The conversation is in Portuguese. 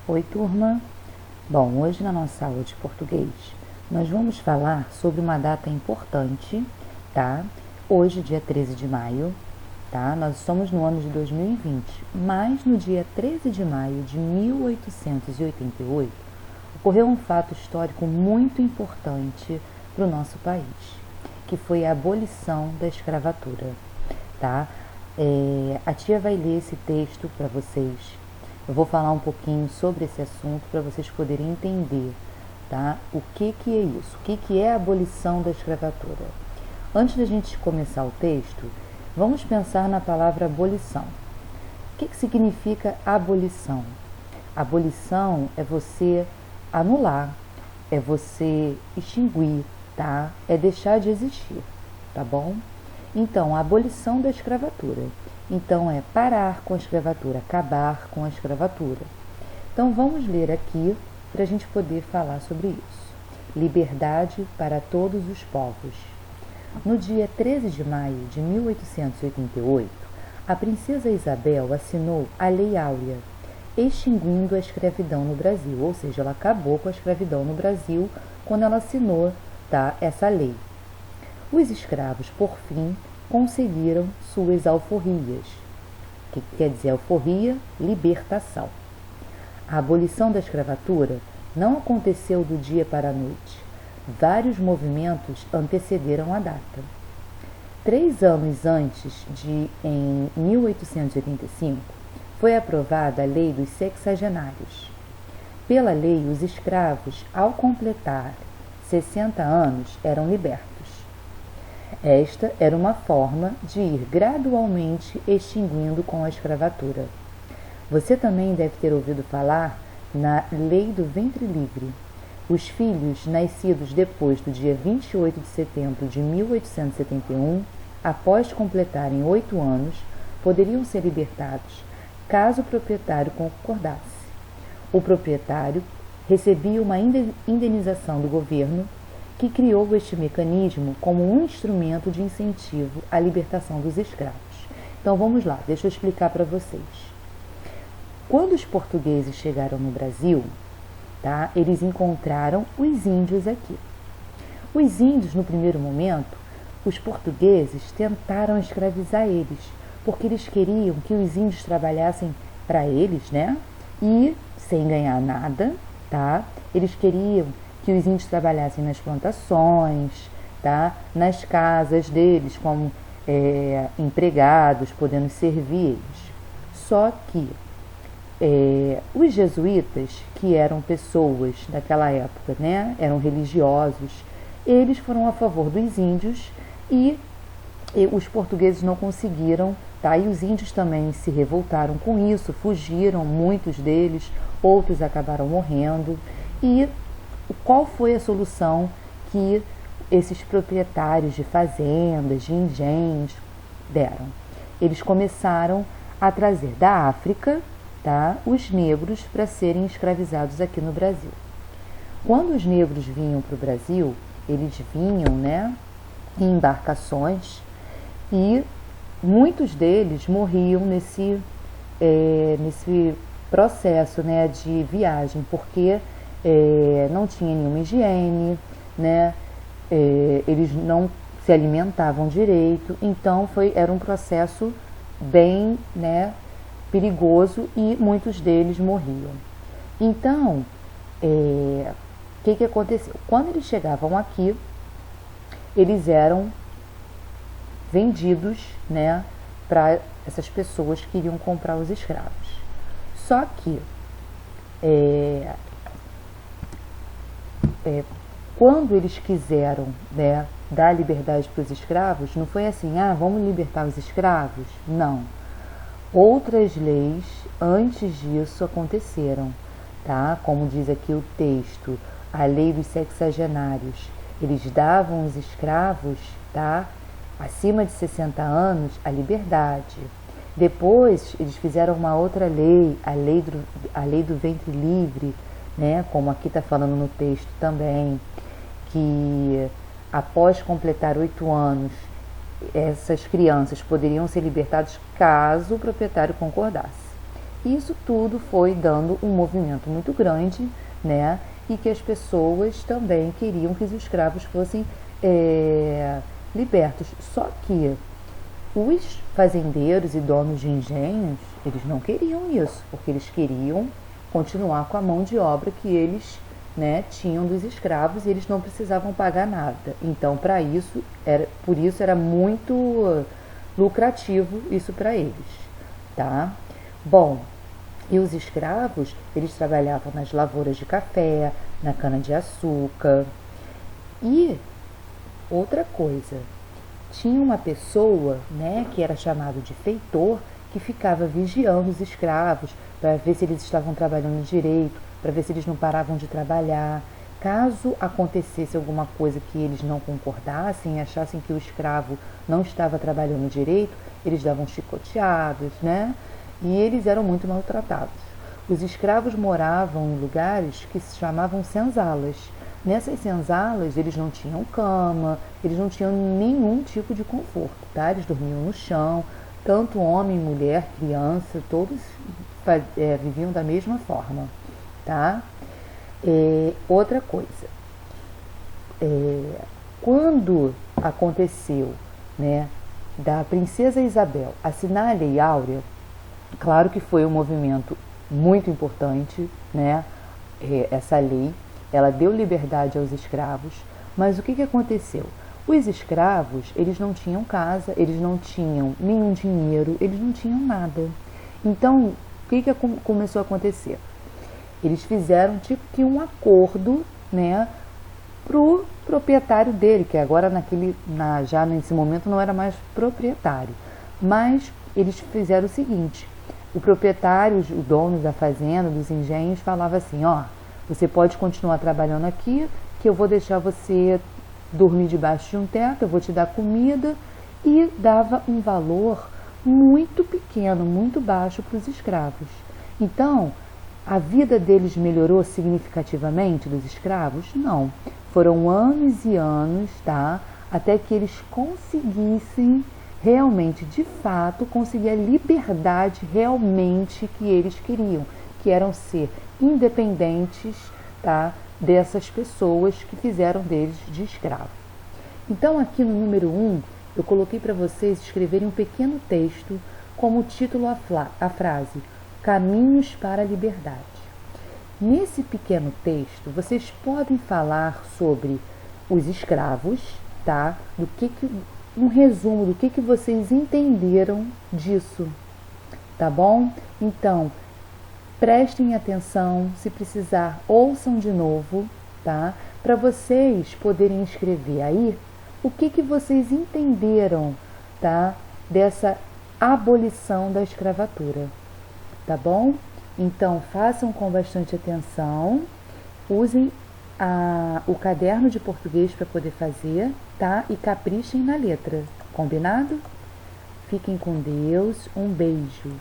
Oi, turma! Bom, hoje na nossa aula de português, nós vamos falar sobre uma data importante, tá? Hoje, dia 13 de maio, tá? Nós estamos no ano de 2020, mas no dia 13 de maio de 1888, ocorreu um fato histórico muito importante para o nosso país, que foi a abolição da escravatura, tá? A tia vai ler esse texto para vocês. Eu vou falar um pouquinho sobre esse assunto para vocês poderem entender, tá? O que é isso? O que é a abolição da escravatura? Antes da gente começar o texto, vamos pensar na palavra abolição. O que significa abolição? Abolição é você anular, é você extinguir, tá? É deixar de existir, tá bom? Então, a abolição da escravatura. Então, é parar com a escravatura, acabar com a escravatura. Então, vamos ler aqui para a gente poder falar sobre isso. Liberdade para todos os povos. No dia 13 de maio de 1888, a princesa Isabel assinou a Lei Áurea, extinguindo a escravidão no Brasil, ou seja, ela acabou com a escravidão no Brasil quando ela assinou, tá, essa lei. Os escravos, por fim, conseguiram suas alforrias. O que quer dizer alforria? Libertação. A abolição da escravatura não aconteceu do dia para a noite. Vários movimentos antecederam a data. 3 anos antes em 1885, foi aprovada a Lei dos Sexagenários. Pela lei, os escravos, ao completar 60 anos, eram libertos. Esta era uma forma de ir gradualmente extinguindo com a escravatura. Você também deve ter ouvido falar na Lei do Ventre Livre. Os filhos nascidos depois do dia 28 de setembro de 1871, após completarem 8 anos, poderiam ser libertados, caso o proprietário concordasse. O proprietário recebia uma indenização do governo, que criou este mecanismo como um instrumento de incentivo à libertação dos escravos. Então vamos lá, deixa eu explicar para vocês. Quando os portugueses chegaram no Brasil, tá, eles encontraram os índios aqui. Os índios, no primeiro momento, os portugueses tentaram escravizar eles, porque eles queriam que os índios trabalhassem para eles, né? E sem ganhar nada, tá? Eles queriam que os índios trabalhassem nas plantações, tá? Nas casas deles, como empregados, podendo servir eles. Só que os jesuítas, que eram pessoas daquela época, né? Eram religiosos, eles foram a favor dos índios e os portugueses não conseguiram, tá? E os índios também se revoltaram com isso, fugiram, muitos deles, outros acabaram morrendo. E qual foi a solução que esses proprietários de fazendas, de engenhos deram? Eles começaram a trazer da África, tá, os negros para serem escravizados aqui no Brasil. Quando os negros vinham para o Brasil, eles vinham, né, em embarcações e muitos deles morriam nesse processo, né, de viagem, porque não tinha nenhuma higiene, né? Eles não se alimentavam direito, então era um processo bem, né, perigoso e muitos deles morriam. Então, o que aconteceu? Quando eles chegavam aqui, eles eram vendidos, né, para essas pessoas que iriam comprar os escravos. Só que quando eles quiseram, né, dar liberdade para os escravos, não foi assim, vamos libertar os escravos? Não. Outras leis antes disso aconteceram, tá? Como diz aqui o texto, a lei dos sexagenários. Eles davam aos escravos, tá, acima de 60 anos, a liberdade. Depois, eles fizeram uma outra lei, a lei do ventre livre, né, como aqui está falando no texto também, que após completar 8 anos, essas crianças poderiam ser libertadas caso o proprietário concordasse. Isso tudo foi dando um movimento muito grande, né? E que as pessoas também queriam que os escravos fossem libertos. Só que os fazendeiros e donos de engenhos, eles não queriam isso, porque eles queriam continuar com a mão de obra que eles, né, tinham dos escravos, e eles não precisavam pagar nada. Então, por isso era muito lucrativo isso para eles, tá? Bom, e os escravos, eles trabalhavam nas lavouras de café, na cana-de-açúcar. E outra coisa, tinha uma pessoa, né, que era chamado de feitor, que ficava vigiando os escravos para ver se eles estavam trabalhando direito, para ver se eles não paravam de trabalhar. Caso acontecesse alguma coisa que eles não concordassem, achassem que o escravo não estava trabalhando direito, eles davam chicoteadas, né? E eles eram muito maltratados. Os escravos moravam em lugares que se chamavam senzalas. Nessas senzalas, eles não tinham cama, eles não tinham nenhum tipo de conforto, tá? Eles dormiam no chão, tanto homem, mulher, criança, todos viviam da mesma forma, tá? Outra coisa, quando aconteceu, né, da princesa Isabel assinar a Lei Áurea, claro que foi um movimento muito importante, né? Essa lei, ela deu liberdade aos escravos, mas o que aconteceu? Os escravos, eles não tinham casa, eles não tinham nenhum dinheiro, eles não tinham nada. Então, o que começou a acontecer? Eles fizeram tipo que um acordo, né, pro proprietário dele, que agora já nesse momento não era mais proprietário, mas eles fizeram o seguinte: o proprietário, o dono da fazenda, dos engenhos, falava assim: ó, você pode continuar trabalhando aqui, que eu vou deixar você dormir debaixo de um teto, eu vou te dar comida, e dava um valor muito pequeno, muito baixo para os escravos. Então, a vida deles melhorou significativamente, dos escravos? Não. Foram anos e anos, tá? Até que eles conseguissem realmente, de fato, conseguir a liberdade realmente que eles queriam, que eram ser independentes, tá, dessas pessoas que fizeram deles de escravo. Então, aqui no número 1, eu coloquei para vocês escreverem um pequeno texto como título a frase Caminhos para a Liberdade. Nesse pequeno texto, vocês podem falar sobre os escravos, tá? Um resumo do que vocês entenderam disso, tá bom? Então, prestem atenção, se precisar, ouçam de novo, tá? Para vocês poderem escrever aí o que vocês entenderam, tá? Dessa abolição da escravatura, tá bom? Então, façam com bastante atenção, usem o caderno de português para poder fazer, tá? E caprichem na letra, combinado? Fiquem com Deus, um beijo.